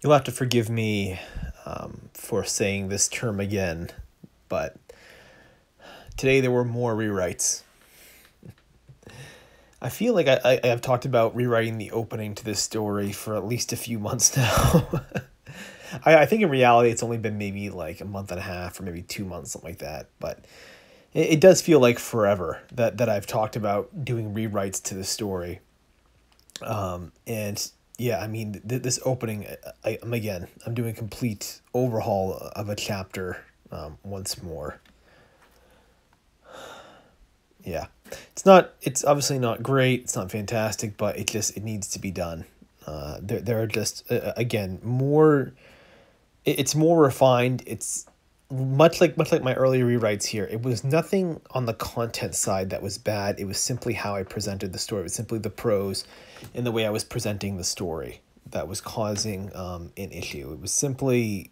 You'll have to forgive me for saying this term again, but today there were more rewrites. I feel like I have talked about rewriting the opening to this story for at least a few months now. I think in reality it's only been maybe like a month and a half or maybe 2 months, something like that. But it does feel like forever that I've talked about doing rewrites to the story. And yeah, I mean, this opening, I'm doing a complete overhaul of a chapter once more. Yeah, it's obviously not great. It's not fantastic, but it needs to be done. There are just again more. It's more refined. It's much like my earlier rewrites here. It was nothing on the content side that was bad. It was simply how I presented the story. It was simply the prose and the way I was presenting the story that was causing an issue. It was simply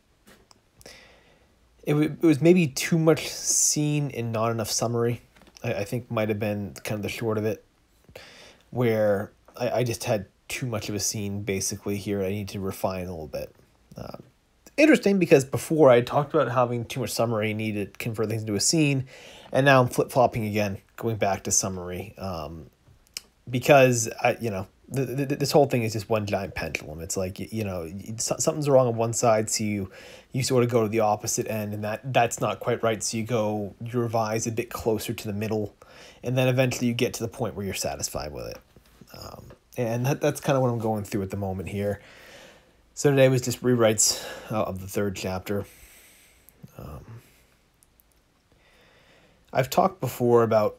it was maybe too much scene and not enough summary. I think might have been kind of the short of it, where I just had too much of a scene basically here. I need to refine a little bit. Interesting because before I talked about having too much summary, needed to convert things into a scene, and now I'm flip flopping again, going back to summary, because this whole thing is just one giant pendulum. It's like something's wrong on one side, so you sort of go to the opposite end, and that's not quite right. So you revise a bit closer to the middle, and then eventually you get to the point where you're satisfied with it. And that's kind of what I'm going through at the moment here. So today was just rewrites of the third chapter. I've talked before about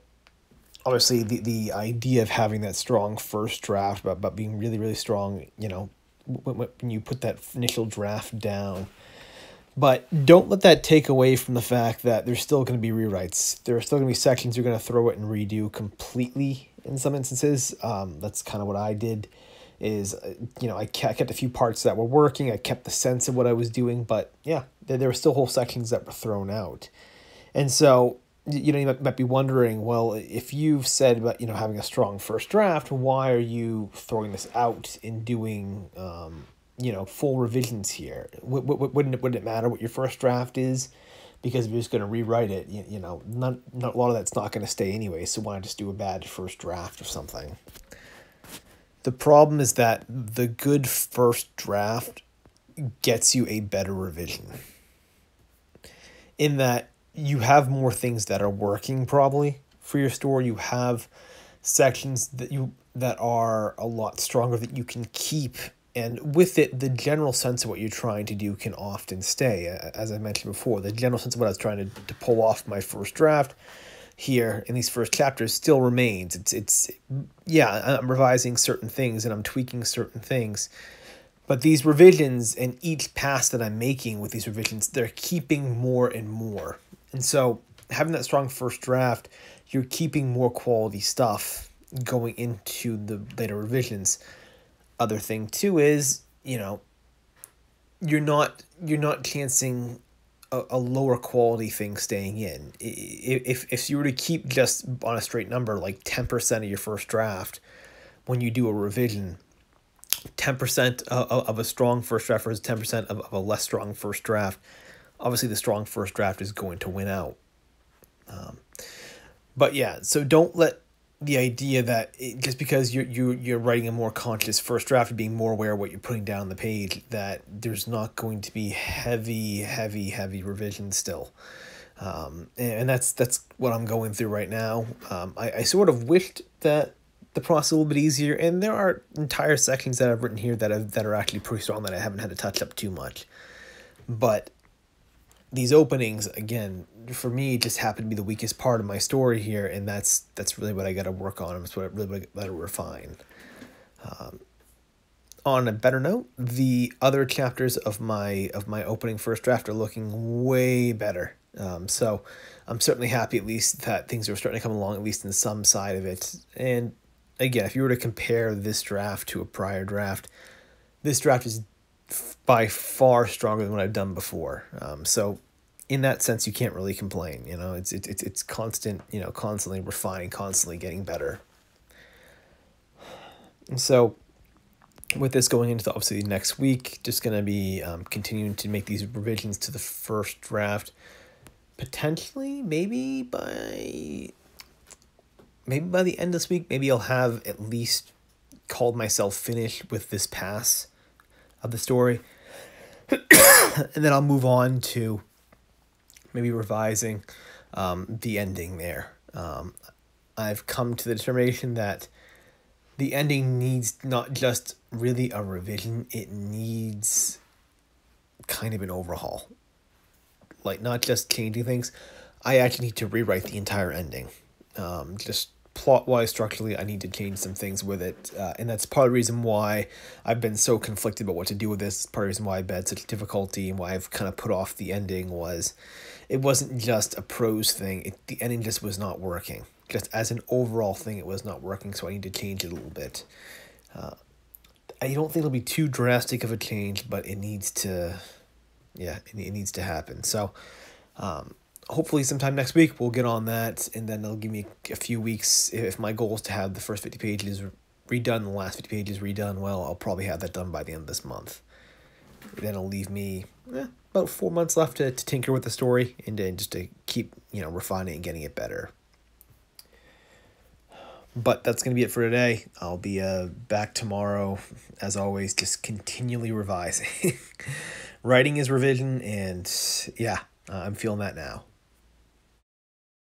obviously the idea of having that strong first draft, about being really, really strong, when you put that initial draft down. But don't let that take away from the fact that there's still going to be rewrites. There are still going to be sections you're going to throw it and redo completely in some instances. That's kind of what I did. I kept a few parts that were working. I kept the sense of what I was doing, but yeah, there were still whole sections that were thrown out. And so, you might be wondering, well, if you've said about, having a strong first draft, why are you throwing this out and doing, full revisions here? Wouldn't it matter what your first draft is? Because if you're just going to rewrite it, not a lot of that's not going to stay anyway. So why not just do a bad first draft of something? The problem is that the good first draft gets you a better revision. In that you have more things that are working probably for your story. You have sections that are a lot stronger that you can keep. And with it, the general sense of what you're trying to do can often stay. As I mentioned before, the general sense of what I was trying to pull off my first draft here in these first chapters still remains. I'm revising certain things and I'm tweaking certain things, but these revisions and each pass that I'm making with these revisions, they're keeping more and more. And so having that strong first draft, you're keeping more quality stuff going into the later revisions. Other thing too is, you're not chancing a lower quality thing staying in. If you were to keep just on a straight number, like 10% of your first draft, when you do a revision, 10% of a strong first draft versus 10% of a less strong first draft, obviously the strong first draft is going to win out. But yeah, so don't let the idea that just because you're writing a more conscious first draft, being more aware of what you're putting down on the page, that there's not going to be heavy revisions still. And that's what I'm going through right now. I sort of wished that the process a little bit easier, and there are entire sections that I've written here that are actually pretty strong that I haven't had to touch up too much. But these openings, again, for me, just happen to be the weakest part of my story here, and that's really what I got to work on. That's what I really got to refine. On a better note, the other chapters of my opening first draft are looking way better. So I'm certainly happy at least that things are starting to come along, at least in some side of it. And again, if you were to compare this draft to a prior draft, this draft is by far stronger than what I've done before. So in that sense, you can't really complain. It's constant, constantly refining, constantly getting better. And so with this going into obviously next week, just going to be continuing to make these revisions to the first draft. Potentially, maybe by the end of this week, maybe I'll have at least called myself finished with this pass of the story. And then I'll move on to maybe revising the ending there. I've come to the determination that the ending needs not just really a revision, it needs kind of an overhaul. Like, not just changing things. I actually need to rewrite the entire ending. Just plot-wise, structurally, I need to change some things with it. And that's part of the reason why I've been so conflicted about what to do with this. Part of the reason why I've had such difficulty and why I've kind of put off the ending was it wasn't just a prose thing. The ending just was not working. Just as an overall thing, it was not working, so I need to change it a little bit. I don't think it'll be too drastic of a change, but it needs to, it needs to happen. So hopefully sometime next week we'll get on that, and then it'll give me a few weeks. If my goal is to have the first 50 pages redone, the last 50 pages redone, well, I'll probably have that done by the end of this month. Then it'll leave me about 4 months left to tinker with the story and just to keep refining it and getting it better. But that's going to be it for today. I'll be back tomorrow, as always, just continually revising. Writing is revision, and I'm feeling that now.